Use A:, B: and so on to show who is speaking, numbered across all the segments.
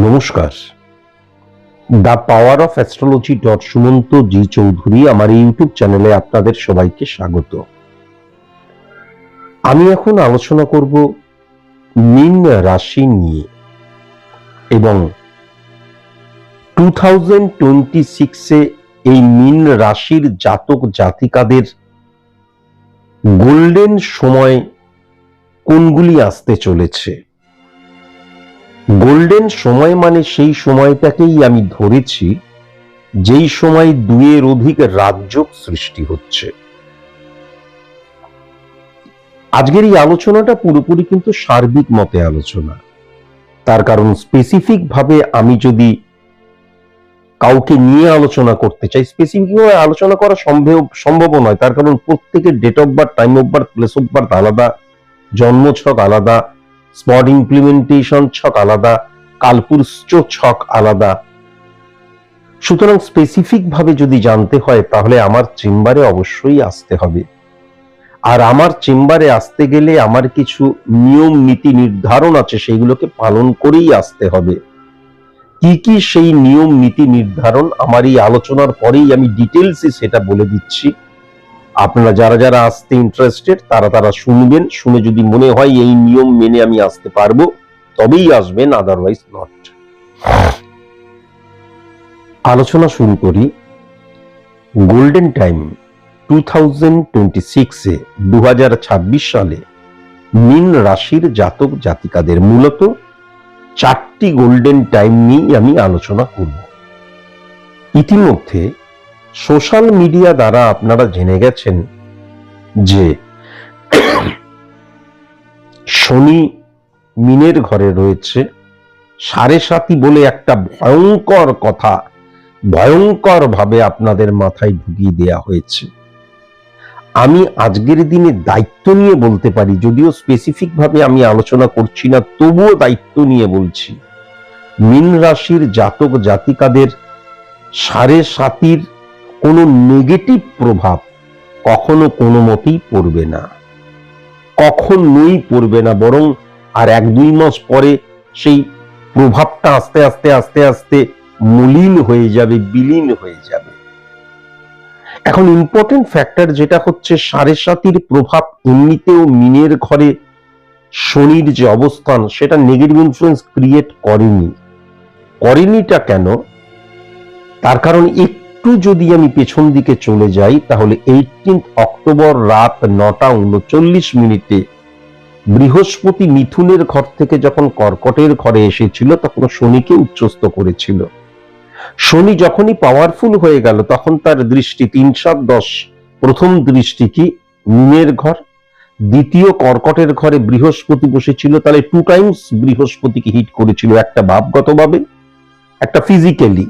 A: নমস্কার। The power of astrology Sumanta ji Chowdhury আমার YouTube চ্যানেলে আপনাদের সবাইকে স্বাগত। আমি এখন আলোচনা করব মীন রাশি নিয়ে এবং 2026-এ এই মীন রাশির জাতক জাতিকাদের গোল্ডেন সময় কোনগুলি আসতে চলেছে। গোল্ডেন সময় মানে সেই সময়টাকেই আমি ধরেছি যেই সময় দুইয়ের অধিক রাজযোগ সৃষ্টি হচ্ছে। আজকের এই আলোচনাটা পুরোপুরি কিন্তু সার্বিক মতে আলোচনা, তার কারণ স্পেসিফিক ভাবে আমি যদি কাউকে নিয়ে আলোচনা করতে চাই, স্পেসিফিক ভাবে আলোচনা করা সম্ভব নয়, তার কারণ প্রত্যেকের date of birth, time of birth, place of birth আলাদা, জন্ম ছক আলাদা, স্পট ইমপ্লিমেন্টেশন ছক আলাদা, কালপুরুষ ছক আলাদা। সুতরাং স্পেসিফিক ভাবে যদি জানতে হয় তাহলে আমার চেম্বারে অবশ্যই আসতে হবে, আর আমার চেম্বারে আসতে গেলে আমার কিছু নিয়ম নীতি নির্ধারণ আছে, সেইগুলোকে পালন করেই আসতে হবে। কি কি সেই নিয়ম নীতি নির্ধারণ আমার এই আলোচনার পরেই আমি ডিটেলসে সেটা বলে দিচ্ছি। আপনারা যারা যারা আসতে ইন্টারেস্টেড তারা শুনবেন, শুনে যদি মনে হয় এই নিয়ম মেনে আমি আসতে পারবো তবেই আসবেন, আদারওয়াইজ নট। আলোচনা শুরু করি। গোল্ডেন টাইম 2026-এ 2026 সালে মীন রাশির জাতক জাতিকাদের মূলত 4টি গোল্ডেন টাইম নিয়ে আমি আলোচনা করব। ইতিমধ্যে সোশ্যাল মিডিয়া দ্বারা আপনারা জেনে গেছেন যে শনি মীনের ঘরে রয়েছে, 7.5 বলে একটা ভয়ঙ্কর কথা ভয়ঙ্কর ভাবে আপনাদের মাথায় ঢুকিয়ে দেয়া হয়েছে। আমি আজকের দিনে দায়িত্ব নিয়ে বলতে পারি, যদিও স্পেসিফিক ভাবে আমি আলোচনা করছি না, তবুও দায়িত্ব নিয়ে বলছি, মীন রাশির জাতক জাতিকাদের 7.5 কোনো নেগেটিভ প্রভাব কখনো কোনো মতেই পড়বে না, কখনোই পড়বে না, বরং আর 1-2 মাস পরে সেই প্রভাবটা আস্তে আস্তে আস্তে আস্তে মলিন হয়ে যাবে, বিলীন হয়ে যাবে। এখন ইম্পর্টেন্ট ফ্যাক্টর যেটা হচ্ছে 7.5 প্রভাব এমনিতেও মীনের ঘরে শনির যে অবস্থান সেটা নেগেটিভ ইনফ্লুয়েন্স ক্রিয়েট করেনিটা কেন, তার কারণ একটু যদি আমি পেছন দিকে চলে যাই তাহলে 18 অক্টোবর রাত 9:39 বৃহস্পতি মিথুনের ঘর থেকে যখন কর্কটের ঘরে এসেছিল তখন শনিকে উচ্চস্থ করেছিল। শনি যখনই পাওয়ারফুল হয়ে গেল তখন তার দৃষ্টি 3-7-10, প্রথম দৃষ্টি কি মীনের ঘর, দ্বিতীয় কর্কটের ঘরে বৃহস্পতি বসেছিল, তাহলে 2 টাইমস বৃহস্পতিকে হিট করেছিল, একটা ভাবগতভাবে একটা ফিজিক্যালি।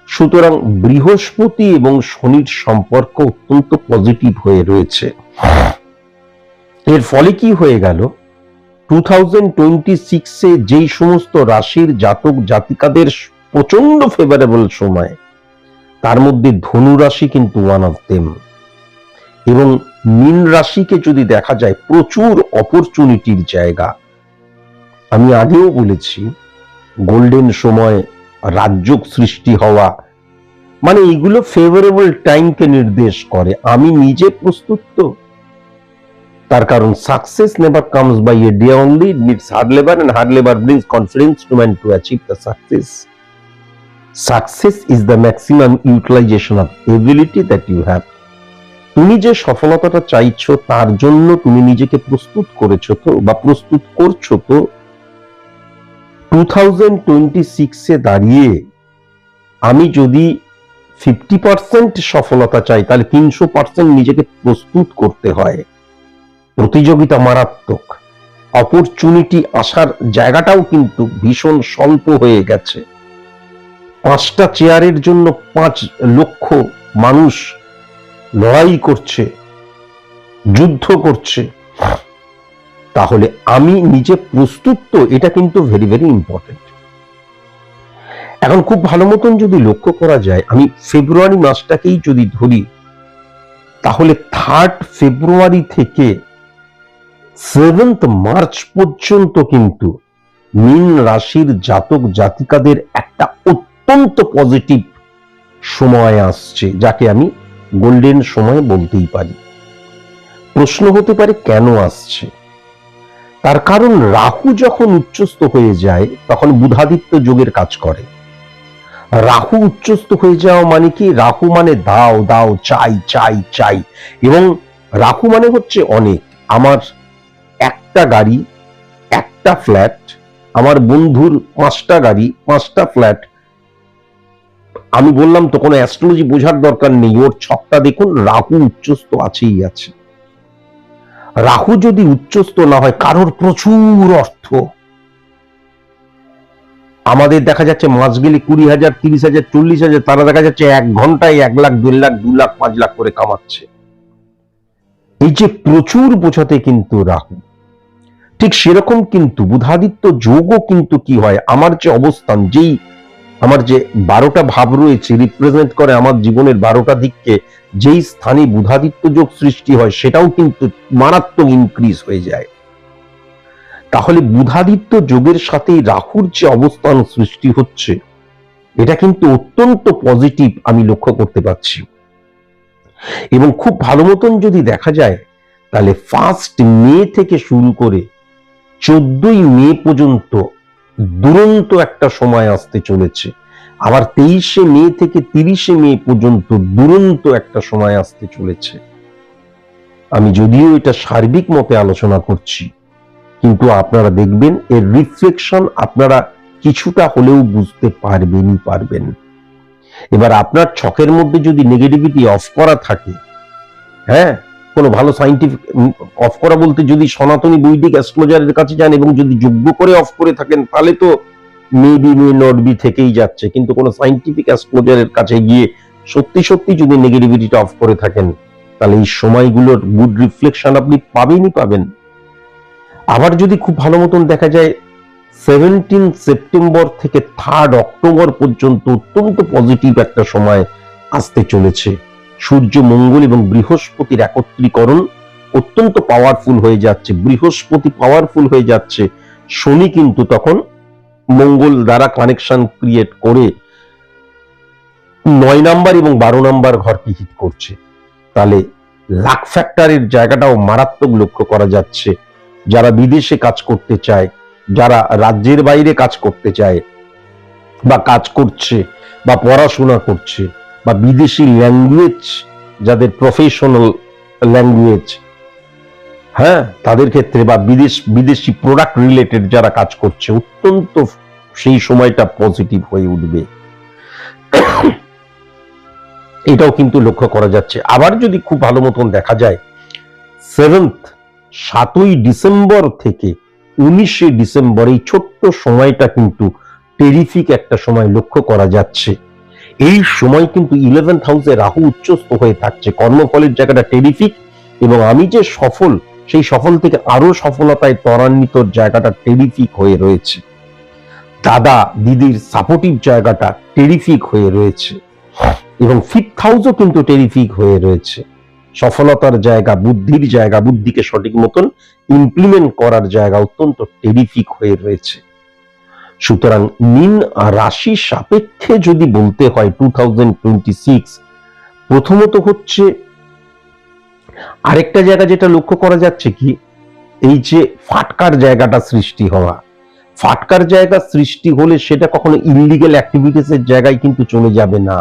A: সুতরাং বৃহস্পতি এবং শনির সম্পর্ক অত্যন্ত পজিটিভ হয়ে রয়েছে। এর ফলে কি হয়ে গেল, 2026-এ যেই সমস্ত রাশির জাতক জাতিকাদের প্রচন্ড ফেভারেবল সময়, তার মধ্যে ধনু রাশি কিন্তু ওয়ান অফ দেম। এবং মীন রাশিকে যদি দেখা যায় প্রচুর অপরচুনিটির জায়গা। আমি আগেও বলেছি গোল্ডেন সময়, রাজযোগ সৃষ্টি হওয়া, মানে এগুলো ফেভারেবল টাইমকে নির্দেশ করে। আমি নিজে প্রস্তুত তো, তার কারণ success never comes by a day only, it needs hard labour, and hard labour brings confidence to man to achieve the success. Success is the maximum utilization of ability that you have. তুমি যে সফলতাটা চাইছো তার জন্য তুমি নিজেকে প্রস্তুত করেছো তো, বা প্রস্তুত করছো তো। 2026-এ দাঁড়িয়ে আমি যদি 50% সফলতা চাই তাহলে 300% নিজেকে প্রস্তুত করতে হয়। প্রতিযোগিতা মারাত্মক, অপরচুনিটি আসার জায়গাটাও কিন্তু ভীষণ স্বল্প হয়ে গেছে। 5টা চেয়ারের জন্য 5 লক্ষ মানুষ লড়াই করছে, যুদ্ধ করছে, তাহলে আমি নিজে প্রস্তুত তো, এটা কিন্তু ভেরি ভেরি ইম্পর্টেন্ট। এখন খুব ভালো মতন যদি লক্ষ্য করা যায়, আমি ফেব্রুয়ারি মাসটাকেই যদি ধরি তাহলে 3rd ফেব্রুয়ারি থেকে 7th মার্চ পর্যন্ত কিন্তু মীন রাশির জাতক জাতিকাদের একটা অত্যন্ত পজিটিভ সময় আসছে, যাকে আমি গোল্ডেন সময় বলতেই পারি। প্রশ্ন হতে পারে কেন আসছে? তার কারণ রাহু যখন উচ্চস্থ হয়ে যায় তখন বুধাদিত্য যোগের কাজ করে। রাহু উচ্চস্থ হয়ে যাওয়া মানে কি? রাহু মানে দাও দাও, চাই চাই চাই, এবং রাহু মানে হচ্ছে অনেক। আমার একটা গাড়ি, একটা ফ্ল্যাট, আমার বন্ধুর 5টা গাড়ি, 5টা ফ্ল্যাট। আমি বললাম তো কোনো অ্যাস্ট্রোলজি বোঝার দরকার নেই, ওর ছকটা দেখুন, রাহু উচ্চস্থ আছেই আছে। রাহু যদি উচ্চস্থ না হয়, কারোর প্রচুর অর্থ, আমাদের দেখা যাচ্ছে মাস গেলে 20,000, 30,000, 40,000, তারা দেখা যাচ্ছে 1 ঘন্টায় 1 লাখ, 1.5 লাখ, 2 লাখ, 5 লাখ করে কামাচ্ছে। এই যে প্রচুর বোঝাতে কিন্তু রাহু। ঠিক সেরকম কিন্তু বুধাদিত্য যোগও কিন্তু কি হয়, আমার যে অবস্থান, যেই আমার যে 12টা ভাব রয়েছে, রিপ্রেজেন্ট করে আমার জীবনের 12টা দিককে, যেই স্থানে বুধাদিত্য যোগ সৃষ্টি হয় সেটাও কিন্তু মারাত্মক ইনক্রিজ হয়ে যায়। তাহলে বুধাদিত্য যোগের সাথে রাহুর যে অবস্থান সৃষ্টি হচ্ছে, এটা কিন্তু অত্যন্ত পজিটিভ আমি লক্ষ্য করতে পারছি। এবং খুব ভালো মতন যদি দেখা যায়, তাহলে 1 মে থেকে শুরু করে 14 মে পর্যন্ত দুরন্ত একটা সময় আসতে চলেছে। আবার 23 মে থেকে 30 মে পর্যন্ত দুরন্ত একটা সময় আসতে চলেছে। আমি যদিও এটা সার্বিক মতে আলোচনা করছি, কিন্তু আপনারা দেখবেন এর রিফ্লেকশন আপনারা কিছুটা হলেও বুঝতে পারবেন। এবার আপনার ছকের মধ্যে যদি নেগেটিভিটি অফ করা থাকে, হ্যাঁ, কোনো ভালো সাইন্টিফিক অফ করা বলতে, যদি সনাতনী বৈদিক অ্যাস্ট্রোলজারের কাছে যান এবং যদি যোগ্য করে অফ করে থাকেন, তাহলে তো মেবি মে নট বি থেকেই যাচ্ছে। কিন্তু কোনো সাইন্টিফিক অ্যাস্ট্রোলজারের কাছে গিয়ে সত্যি সত্যি যদি নেগেটিভিটিটা অফ করে থাকেন, তাহলে এই সময়গুলোর গুড রিফ্লেকশন আপনি পাবেন। আবার যদি খুব ভালো মতন দেখা যায়, 17 সেপ্টেম্বর থেকে 3 অক্টোবর পর্যন্ত অত্যন্ত পজিটিভ একটা সময় আসতে চলেছে। সূর্য, মঙ্গল এবং বৃহস্পতির একত্রীকরণ অত্যন্ত পাওয়ারফুল হয়ে যাচ্ছে। বৃহস্পতি পাওয়ারফুল হয়ে যাচ্ছে, শনি কিন্তু তখন মঙ্গল দ্বারা কানেকশন ক্রিয়েট করে 9 নাম্বার এবং 12 নাম্বার ঘরকে হিট করছে। তাহলে লাক ফ্যাক্টরের জায়গাটাও মারাত্মক লক্ষ্য করা যাচ্ছে। যারা বিদেশে কাজ করতে চায়, যারা রাজ্যের বাইরে কাজ করতে চায় বা কাজ করছে বা পড়াশোনা করছে, বা বিদেশি ল্যাঙ্গুয়েজ, যাদের প্রফেশনাল ল্যাঙ্গুয়েজ, হ্যাঁ, তাদের ক্ষেত্রে, বা বিদেশি প্রোডাক্ট রিলেটেড যারা কাজ করছে, অত্যন্ত সেই সময়টা পজিটিভ হয়ে উঠবে। এটাও কিন্তু লক্ষ্য করা যাচ্ছে। আবার যদি খুব ভালো মতন দেখা যায়, 7ই ডিসেম্বর থেকে 19 ডিসেম্বর, এই ছোট্ট সময়টা কিন্তু টেরিফিক একটা সময় লক্ষ্য করা যাচ্ছে। এই সময় কিন্তু 11th হাউসে রাহু উচ্চস্থ হয়ে থাকছে, কর্মফলের জায়গাটা টেরিফিক, এবং আমি যে সফল, সেই সফল থেকে আরো সফলতায় ত্বরান্বিত জায়গাটা টেরিফিক হয়ে রয়েছে। দাদা দিদির সাপোর্টিভ জায়গাটা টেরিফিক হয়ে রয়েছে, এবং 5th হাউসও কিন্তু টেরিফিক হয়ে রয়েছে। সফলতার জায়গা, বুদ্ধির জায়গা, বুদ্ধিকে সঠিক মতন ইমপ্লিমেন্ট করার জায়গা অত্যন্ত টেরিফিক হয়ে রয়েছে। সুতরাং মীন রাশি সাপেক্ষে যদি বলতে হয় 2026, প্রথমত হচ্ছে আরেকটা জায়গা যেটা লক্ষ্য করা যাচ্ছে কি, এই যে ফাটকার জায়গাটা সৃষ্টি হওয়া, ফাটকার জায়গা সৃষ্টি হলে সেটা কখনো ইলিগাল অ্যাক্টিভিটিস এর জায়গায় কিন্তু চলে যাবে না।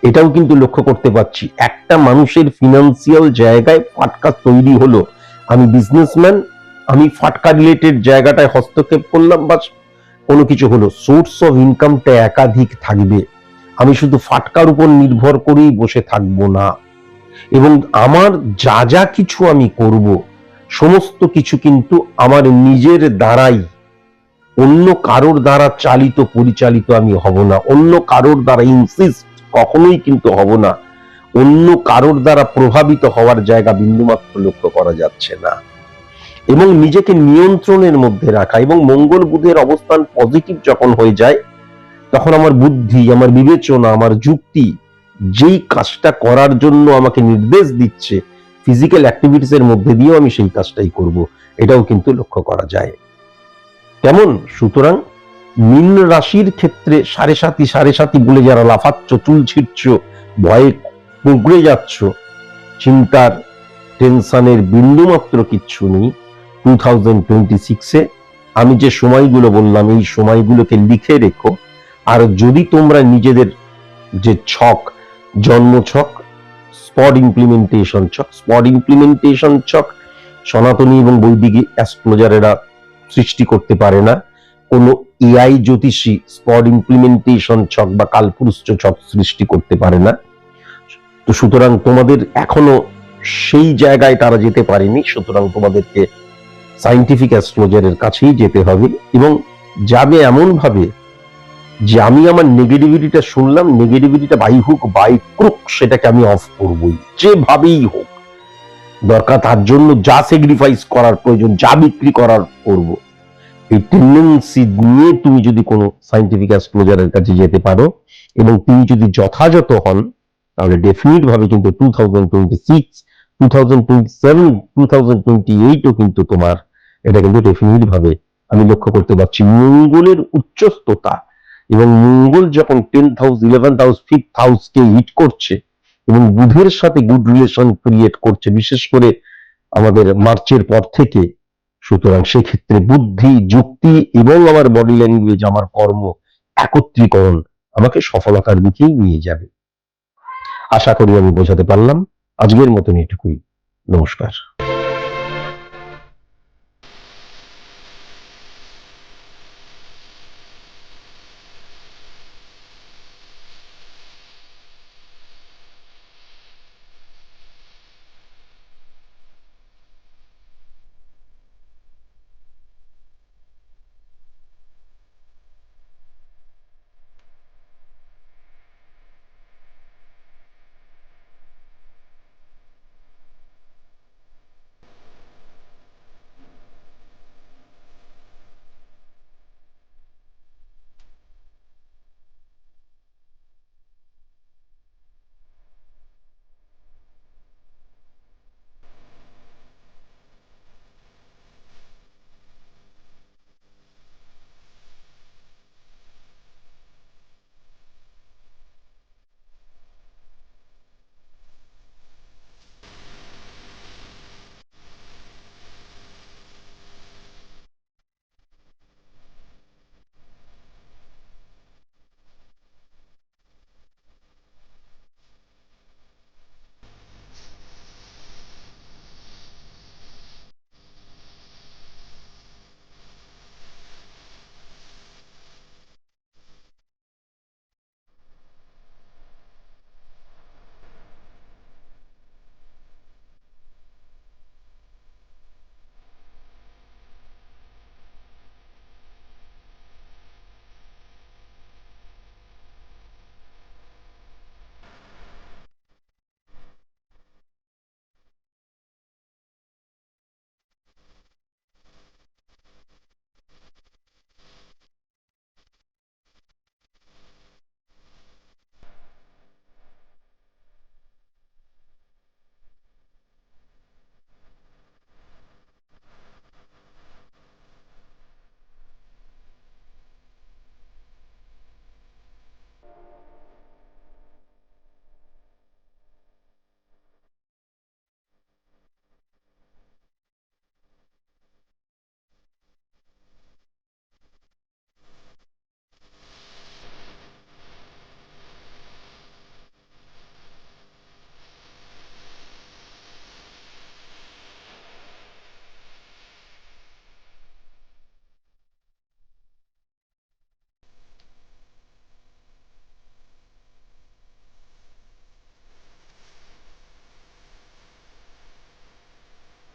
A: এটাও কিন্তু লক্ষ্য করতে পারছি, একটা মানুষের ফিনান্সিয়াল জায়গায় ফাটকা তৈরি হলো, আমি বিজনেসম্যান, আমি ফাটকা রিলেটেড জায়গাটায় হস্তক্ষেপ করলাম বা কোনো কিছু হলো, সোর্স অফ ইনকামটা একাধিক থাকবে। আমি শুধু ফাটকার উপর নির্ভর করেই বসে থাকবো না, এবং আমার যা যা কিছু আমি করব, সমস্ত কিছু কিন্তু আমার নিজের দ্বারাই, অন্য কারোর দ্বারা চালিত পরিচালিত আমি হব না, অন্য কারোর দ্বারা ইনসিস্ট কখনোই কিন্তু হব না, অন্য কারোর দ্বারা প্রভাবিত হওয়ার জায়গা বিন্দুমাত্র লক্ষ্য করা যাচ্ছে না। এবং নিজেকে নিয়ন্ত্রণের মধ্যে রাখা, এবং মঙ্গল বুধের অবস্থান পজিটিভ যখন হয়ে যায়, তখন আমার বুদ্ধি, আমার বিবেচনা, আমার যুক্তি যেই কাজটা করার জন্য আমাকে নির্দেশ দিচ্ছে, ফিজিক্যাল অ্যাক্টিভিটিস এর মধ্যে দিয়েও আমি সেই কাজটাই করব, এটাও কিন্তু লক্ষ্য করা যায়। কেমন? সুতরাং মীন রাশির ক্ষেত্রে সাড়ে সাতি বলে যারা লাফাচ্ছ, চুল ছিটছ, ভয়ে কুঁকড়ে যাচ্ছ, চিন্তার টেনশনের বিন্দু মাত্র কিচ্ছু নেই। 2026-এ আমি যে সময়গুলো বললাম এই সময়গুলোকে লিখে রেখো। আর যদি তোমরা নিজেদের যে ছক, জন্ম ছক, স্পট ইমপ্লিমেন্টেশন ছক সনাতনী এবং বৈদিক অ্যাস্ট্রোলজারেরা সৃষ্টি করতে পারে না, কোনো এআই জ্যোতিষী স্পট ইমপ্লিমেন্টেশন ছক বা কালপুরুষ ছক সৃষ্টি করতে পারে না। তো সুতরাং তোমাদের এখনো সেই জায়গায় তারা যেতে পারেনি, সুতরাং তোমাদেরকে সায়েন্টিফিক অ্যাস্ট্রোলজারের কাছেই যেতে হবে এবং যাবে এমন ভাবে যে আমি আমার নেগেটিভিটিটা শুনলাম, নেগেটিভিটিটা বাই হুক বাই ক্রুক সেটাকে আমি অফ করবই, যেভাবেই হোক। দরকার তার জন্য যা স্যাক্রিফাইস করার প্রয়োজন, যা বিক্রি করার করব। এই টেন্ডেন্সি নিয়ে তুমি যদি কোনো সায়েন্টিফিক অ্যাস্ট্রোলজারের কাছে যেতে পারো এবং তিনি যদি যথাযথ হন, তাহলে ডেফিনিট ভাবে কিন্তু 2026, 2027, 2028ও কিন্তু তোমার এটা কিন্তু ডেফিনিট ভাবে আমি লক্ষ্য করতে পারছি। মঙ্গলের উচ্চস্ততা এবং মঙ্গল যখন 10th house, 11th house, 5th হাউসকে hit করছে এবং বুধের সাথে গুড রিলেশন ক্রিয়েট করছে, বিশেষ করে আমাদের মার্চের পর থেকে। সুতরাং সেক্ষেত্রে বুদ্ধি, যুক্তি এবং আমার বডি ল্যাঙ্গুয়েজ, আমার কর্ম একত্রীকরণ আমাকে সফলতার দিকেই নিয়ে যাবে। আশা করি আমি বোঝাতে পারলাম। আজকের মতন এটুকুই। নমস্কার।